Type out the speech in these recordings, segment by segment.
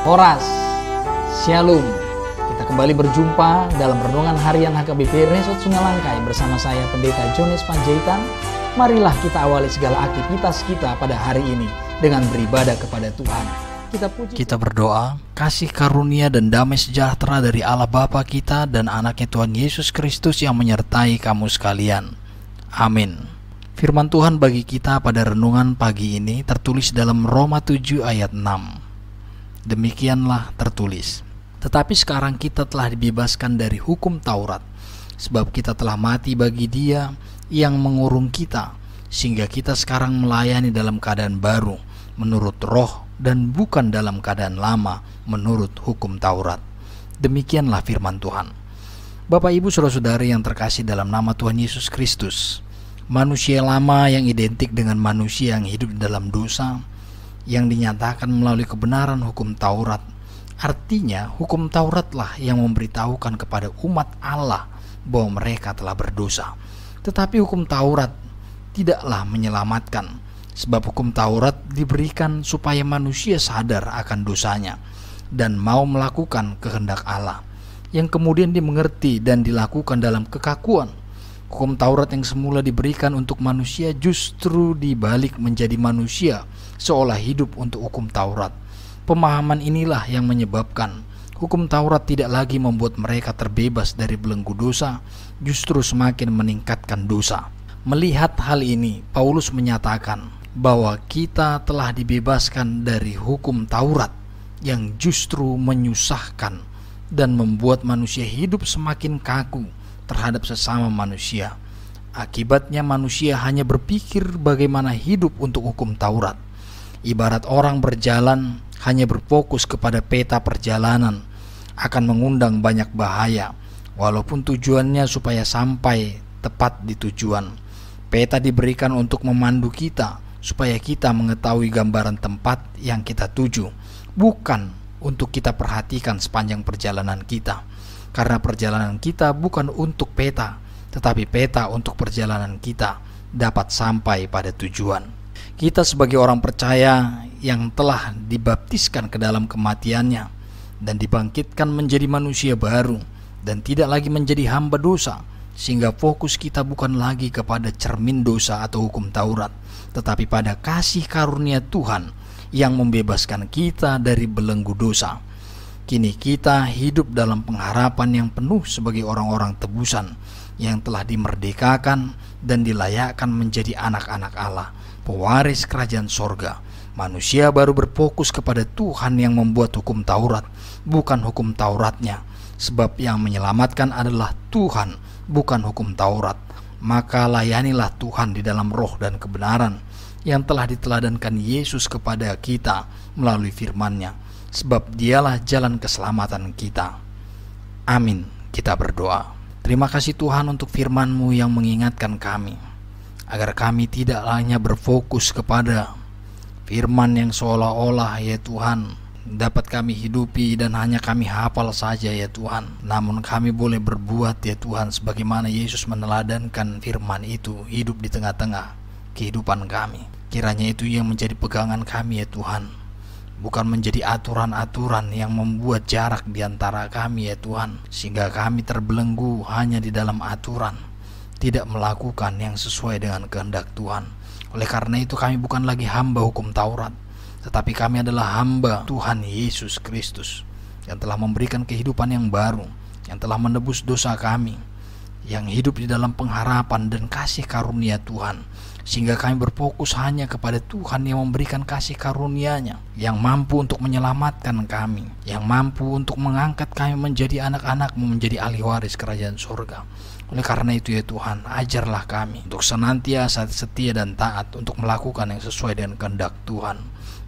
Horas, Shalom. Kita kembali berjumpa dalam Renungan Harian HKBP Resort Sungalangkai bersama saya Pendeta Jones Panjaitan. Marilah kita awali segala aktivitas kita pada hari ini dengan beribadah kepada Tuhan. Kita berdoa, kasih karunia dan damai sejahtera dari Allah Bapa kita dan anaknya Tuhan Yesus Kristus yang menyertai kamu sekalian. Amin. Firman Tuhan bagi kita pada renungan pagi ini tertulis dalam Roma 7 ayat 6. Demikianlah tertulis, tetapi sekarang kita telah dibebaskan dari hukum Taurat, sebab kita telah mati bagi Dia yang mengurung kita, sehingga kita sekarang melayani dalam keadaan baru, menurut roh, dan bukan dalam keadaan lama, menurut hukum Taurat. Demikianlah firman Tuhan. Bapak, Ibu, saudara-saudari yang terkasih dalam nama Tuhan Yesus Kristus, manusia lama yang identik dengan manusia yang hidup di dalam dosa, yang dinyatakan melalui kebenaran hukum Taurat. Artinya hukum Tauratlah yang memberitahukan kepada umat Allah bahwa mereka telah berdosa. Tetapi hukum Taurat tidaklah menyelamatkan, sebab hukum Taurat diberikan supaya manusia sadar akan dosanya dan mau melakukan kehendak Allah, yang kemudian dimengerti dan dilakukan dalam kekakuan. Hukum Taurat yang semula diberikan untuk manusia justru dibalik menjadi manusia seolah hidup untuk hukum Taurat. Pemahaman inilah yang menyebabkan hukum Taurat tidak lagi membuat mereka terbebas dari belenggu dosa, justru semakin meningkatkan dosa. Melihat hal ini, Paulus menyatakan bahwa kita telah dibebaskan dari hukum Taurat yang justru menyusahkan dan membuat manusia hidup semakin kaku terhadap sesama manusia. Akibatnya manusia hanya berpikir bagaimana hidup untuk hukum Taurat. Ibarat orang berjalan hanya berfokus kepada peta perjalanan, akan mengundang banyak bahaya, walaupun tujuannya supaya sampai tepat di tujuan. Peta diberikan untuk memandu kita, supaya kita mengetahui gambaran tempat yang kita tuju, bukan untuk kita perhatikan sepanjang perjalanan kita. Karena perjalanan kita bukan untuk peta, tetapi peta untuk perjalanan kita dapat sampai pada tujuan. Kita sebagai orang percaya yang telah dibaptiskan ke dalam kematiannya dan dibangkitkan menjadi manusia baru dan tidak lagi menjadi hamba dosa, sehingga fokus kita bukan lagi kepada cermin dosa atau hukum Taurat, tetapi pada kasih karunia Tuhan yang membebaskan kita dari belenggu dosa. Kini kita hidup dalam pengharapan yang penuh sebagai orang-orang tebusan yang telah dimerdekakan dan dilayakkan menjadi anak-anak Allah, pewaris kerajaan sorga. Manusia baru berfokus kepada Tuhan yang membuat hukum Taurat, bukan hukum Tauratnya, sebab yang menyelamatkan adalah Tuhan, bukan hukum Taurat. Maka layanilah Tuhan di dalam roh dan kebenaran yang telah diteladankan Yesus kepada kita melalui firman-Nya, sebab Dialah jalan keselamatan kita. Amin. Kita berdoa. Terima kasih Tuhan untuk firman-Mu yang mengingatkan kami, agar kami tidak hanya berfokus kepada firman yang seolah-olah ya Tuhan dapat kami hidupi dan hanya kami hafal saja ya Tuhan. Namun kami boleh berbuat ya Tuhan sebagaimana Yesus meneladankan firman itu hidup di tengah-tengah kehidupan kami. Kiranya itu yang menjadi pegangan kami ya Tuhan, bukan menjadi aturan-aturan yang membuat jarak di antara kami ya Tuhan, sehingga kami terbelenggu hanya di dalam aturan, tidak melakukan yang sesuai dengan kehendak Tuhan. Oleh karena itu kami bukan lagi hamba hukum Taurat, tetapi kami adalah hamba Tuhan Yesus Kristus yang telah memberikan kehidupan yang baru, yang telah menebus dosa kami, yang hidup di dalam pengharapan dan kasih karunia Tuhan, sehingga kami berfokus hanya kepada Tuhan yang memberikan kasih karunia-Nya, yang mampu untuk menyelamatkan kami, yang mampu untuk mengangkat kami menjadi anak-anak-Mu, menjadi ahli waris kerajaan surga. Oleh karena itu ya Tuhan, ajarlah kami untuk senantiasa setia dan taat untuk melakukan yang sesuai dengan kehendak Tuhan,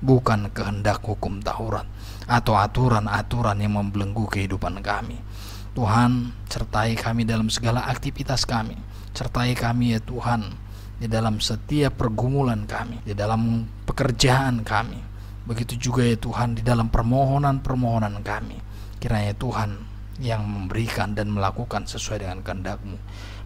bukan kehendak hukum Taurat atau aturan-aturan yang membelenggu kehidupan kami. Tuhan, sertai kami dalam segala aktivitas kami, sertai kami ya Tuhan di dalam setiap pergumulan kami, di dalam pekerjaan kami. Begitu juga ya Tuhan di dalam permohonan-permohonan kami. Kiranya Tuhan yang memberikan dan melakukan sesuai dengan kehendak-Mu.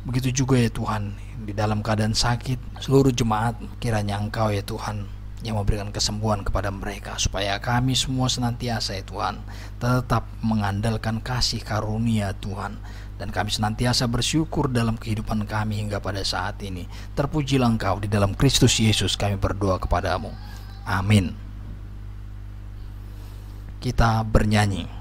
Begitu juga ya Tuhan di dalam keadaan sakit seluruh jemaat, kiranya Engkau ya Tuhan yang memberikan kesembuhan kepada mereka, supaya kami semua senantiasa ya Tuhan tetap mengandalkan kasih karunia Tuhan, dan kami senantiasa bersyukur dalam kehidupan kami hingga pada saat ini. Terpujilah Engkau, di dalam Kristus Yesus kami berdoa kepadamu, amin. Kita bernyanyi.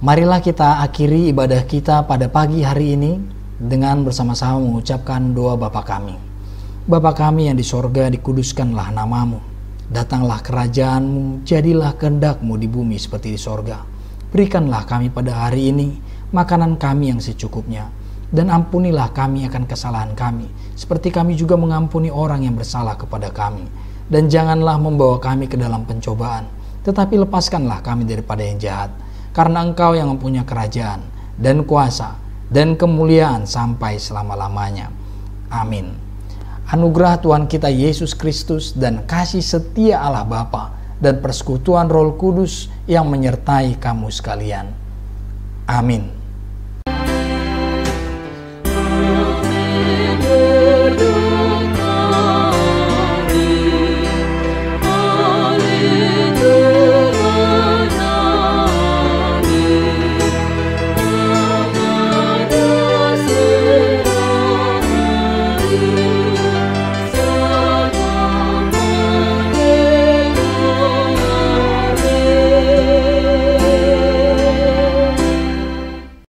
Marilah kita akhiri ibadah kita pada pagi hari ini dengan bersama-sama mengucapkan doa Bapa kami. Bapa kami yang di sorga, dikuduskanlah namamu. Datanglah kerajaanmu, jadilah kehendak-mu di bumi seperti di sorga. Berikanlah kami pada hari ini makanan kami yang secukupnya. Dan ampunilah kami akan kesalahan kami, seperti kami juga mengampuni orang yang bersalah kepada kami. Dan janganlah membawa kami ke dalam pencobaan, tetapi lepaskanlah kami daripada yang jahat. Karena Engkau yang mempunyai kerajaan dan kuasa dan kemuliaan sampai selama-lamanya. Amin. Anugerah Tuhan kita Yesus Kristus dan kasih setia Allah Bapa dan persekutuan Roh Kudus yang menyertai kamu sekalian. Amin.